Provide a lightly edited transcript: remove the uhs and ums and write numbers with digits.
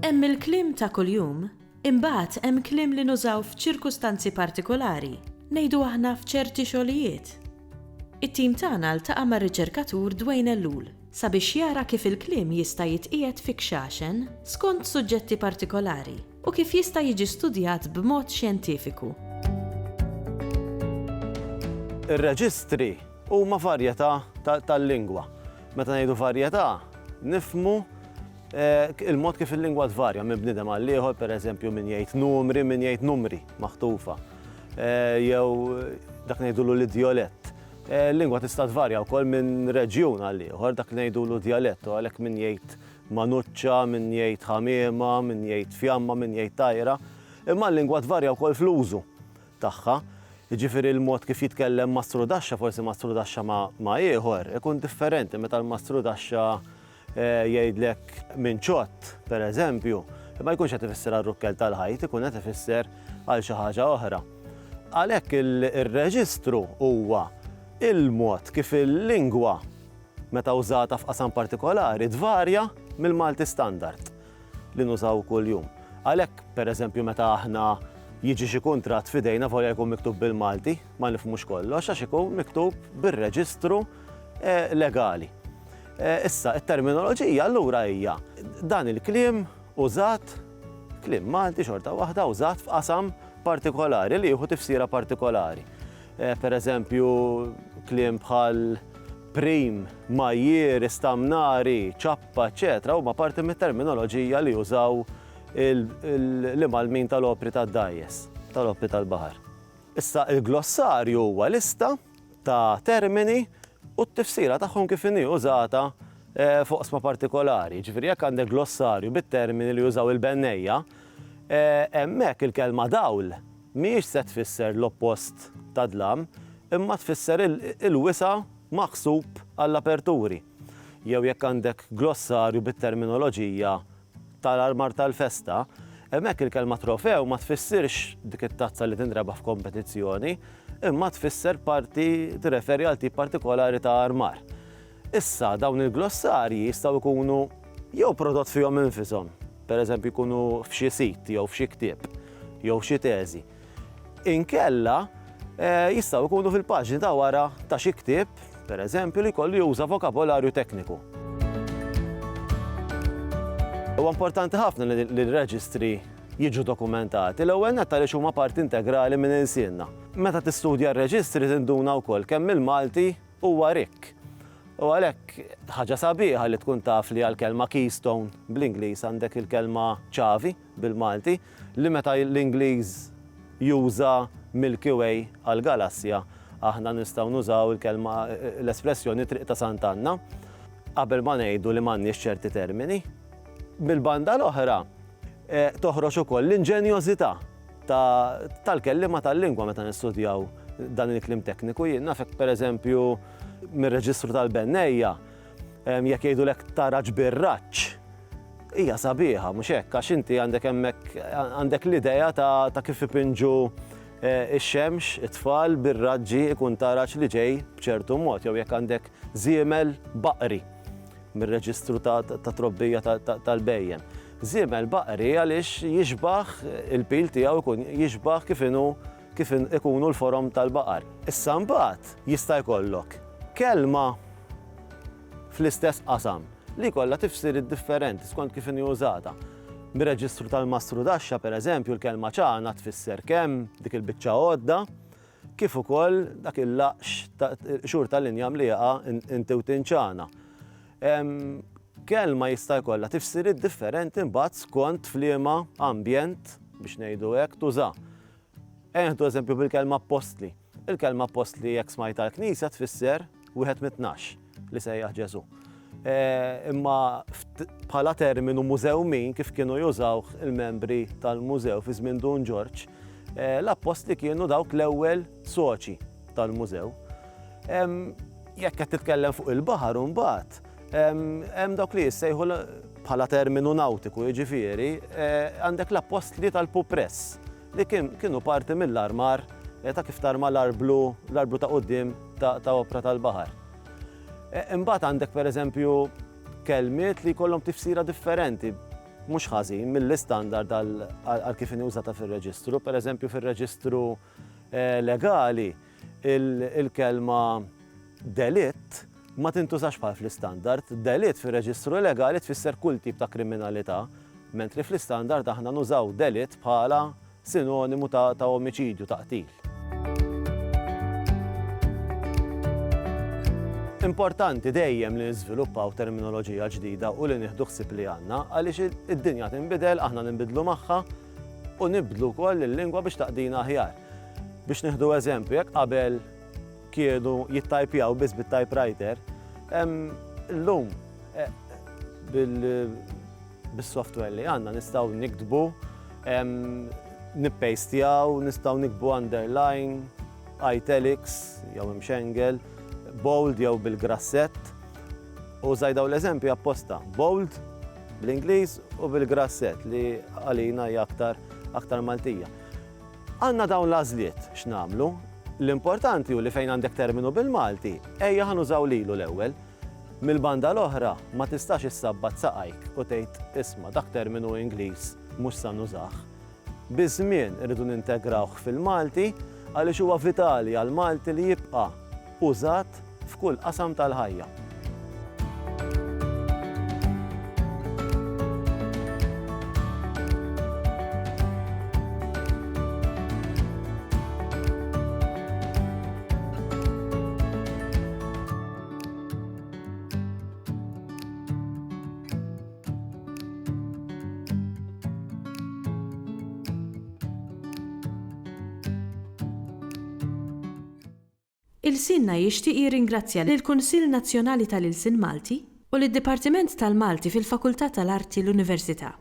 Hemm il-kliem ta' kuljum, imbagħad hemm kliem li nużaw f'ċirkustanzi partikolari, ngħidu aħna f'ċerti xogħlijiet. It-tim tagħna ltaqa' ma' riċerkatur Dwayne Ellul sabiex jara kif il-kliem jista' jitqiegħed fi kxaxen skont suġġetti partikolari u kif jista' jiġi studjat b'mod xjentifiku. Ir-reġistri huma varjetà tal-lingwa. Meta ngħidu varjetà, nifhmu il-mod kif il-lingwa tvarja minn bniedem għal ieħor, pereżempju min jgħid numri, min jgħid numri maħtufa. Jew dak ngħidulu l-idjolett. Il-lingwa tista' tvarja wkoll minn reġjun għal ieħor, dak ngħidulu dialett, u għalhekk min jgħid manuċċa, min jgħid ħamiema, min jgħid fjamma, min jgħid tajra. Imma l-lingwa tvarja wkoll fl-użu tagħha. Jiġifieri l-mod kif jitkellem Mastru Daxxa, forsi Mastru Daxxa ma' ieħor ikun differenti meta l-Mastru Daxxa jgħidlek minn ċott, pereżempju, ma jkunx qed ifisser għar-rukkel tal-ħajt, ikun qed ifisser għal xi ħaġa oħra. Għalhekk ir-reġistru huwa il-mod kif il-lingwa meta użata f'qasam partikolari tvarja mill-Malti standard li nużaw kuljum. Għalhekk pereżempju meta aħna jiġi xi kuntratt f'idejna volja jkun miktub bil-Malti, ma nifhmux kollox għax ikun miktub bir-reġistru legali. Issa, it-terminoloġija allura hija dan il-kliem użat, kliem Malti xorta waħda użat f'qasam partikolari li jieħu tifsira partikolari. Pereżempju, kliem bħal prim, majjier, istamnari, ċappa, eċetera, huma parti mit-terminoloġija li jużaw l-imalmin tal-opri tad-dajjes, tal-opri tal-baħar. Issa, il-glossarju huwa lista ta' termini u t-tifsira tagħhom kif inhi użata fuq sma partikolari. Ġifieri jekk għandek glossarju bit-termini li jużaw il-bennejja, hemmhekk il-kelma dawl mhijiex se tfisser l-oppost ta' dlam, imma tfisser il-wisa maħsub għall-aperturi. Jew jekk għandek glossarju bit-terminoloġija tal-armar tal-festa, hemmhekk il-kelma trofew ma tfissirx dik it-tazza li tindraba f'kompetizzjoni, imma tfisser parti tirreferi għal tip partikolari ta' armar. Issa dawn il-glossarji jistgħu jkunu jew prodott fihom infisom, pereżempju jkunu f'xi sit jew f'xi ktieb jew f'xi teżi. Inkella jistgħu jkunu fil-paġni ta' wara ta' xi ktieb, pereżempju li jkollu juża vokabolarju tekniku. Huwa importanti ħafna li l-reġistri jiġu dokumentati. L-ewwel nett għaliex huma parti integrali minn insienna. Meta tistudja r-reġistri tinduna wkoll kemm il-Malti huwa rikk. U għalhekk ħaġa sabiħa li tkun taf li għall-kelma keystone bl-Ingliż għandek il-kelma ċavi bil-Malti li meta l-Ingliż juża Milky Way għall-galassja aħna nistgħu nużaw il-kelma l-espressjoni Triq ta' Sant'Anna qabel ma ngħidu li m'għandniex ċerti termini. Bil-banda l-oħra toħroġ ukoll l-inġenjożità tal-kelliema tal-lingwa meta nistudjaw dan il-kliem tekniku. Jien nafek pereżempju mir-reġistru tal-bennejja jekk jgħidulek taraġ bir-raġġ. Hija sabiħa mhux hekk għax inti għandek hemmhekk għandek l-idea ta' kif ipinġu ix-xemx, it-tfal bir-raġġi ikun taraġ li ġej b'ċertu mod, jew jekk għandek żiemel baqri mir-reġistru ta' trobbija tal-bejjem. Żiemel baqri għaliex jixbaħ il-pil tiegħu jkun jixbaħ kif ikunu l-forom tal-baqar. Issa mbagħad jista' jkollok kelma fl-istess qasam li jkollha tifsiriet differenti skont kif inhi użata. Bir-reġistru tal-Mastru Daxxa pereżempju l-kelma ċana tfisser kemm dik il-biċċa għodda kif ukoll dak il-laqx xhur tal-linja mlieqa inti u tinċana. Kelma jista' jkollha tifsiriet differenti mbagħad skont f'liema ambjent biex ngħidu hekk tuża. Nieħdu eżempju bil-kelma apostli. Il-kelma apostli jekk smajta l-Knisja tfisser wieħed mit-tnax li sejjaħ Ġesu. Imma bħala terminu mużewmin kif kienu jużaw il-membri tal-mużew fi żmien Dun Ġorġ, l-apostli kienu dawk l-ewwel soċi tal-mużew. Jekk qed titkellem fuq il-baħar imbagħad hemm dawk li jissejħu bħala terminu nautiku jiġifieri għandek l-apostli tal-pupress li kienu parti mill-armar ta' kif tarma l-arblu ta' quddiem ta' opra tal-baħar. Imbagħad għandek pereżempju kelmiet li jkollhom tifsira differenti mhux ħażin mill-istandard għal kif inhi użata fir-reġistru. Pereżempju fir-reġistru legali il-kelma delitt ma tintużax bħal fl-istandard. Delitt fir-reġistru legali tfisser kull tip ta' kriminalità, mentri fl-istandard aħna nużaw delitt bħala sinonimu ta' omiċidju ta' qtil. Importanti dejjem li niżviluppaw terminoloġija ġdida u li nieħdu ħsieb li għandna għaliex id-dinja tinbidel, aħna ninbidlu magħha u nibdlu wkoll il-lingwa biex taqdina aħjar. Biex nieħdu eżempju, jekk qabel kienu jittajpjaw biss bit-typewriter, llum bis-software li għandna nistgħu nikdbu, nippejstjaw, nistgħu nikbu underline, italics, jew imxengel, bold jew bil-grassett. U żajdaw l-eżempju apposta, bold bl-Ingliż u bil-grassett li għalina hija aktar Maltija. Għandna dawn l-għażliet x'nagħmlu. L-importanti hu li fejn għandek terminu bil-Malti, ejja ħanużaw lilu l-ewwel. Mill-banda l-oħra ma tistax issabbat saqajk u tgħid isma' dak terminu Ingliż mhux sa nużah. Biż-żmien irridu nintegrawh fil-Malti għaliex huwa vitali għall-Malti li jibqa' użat f'kull qasam tal-ħajja. Il-Sinna jixtieq jirringrazzja lill-Kunsill Nazzjonali tal-Ilsien Malti u lid-Dipartiment tal-Malti fil-Fakultà tal-Arti l-Università.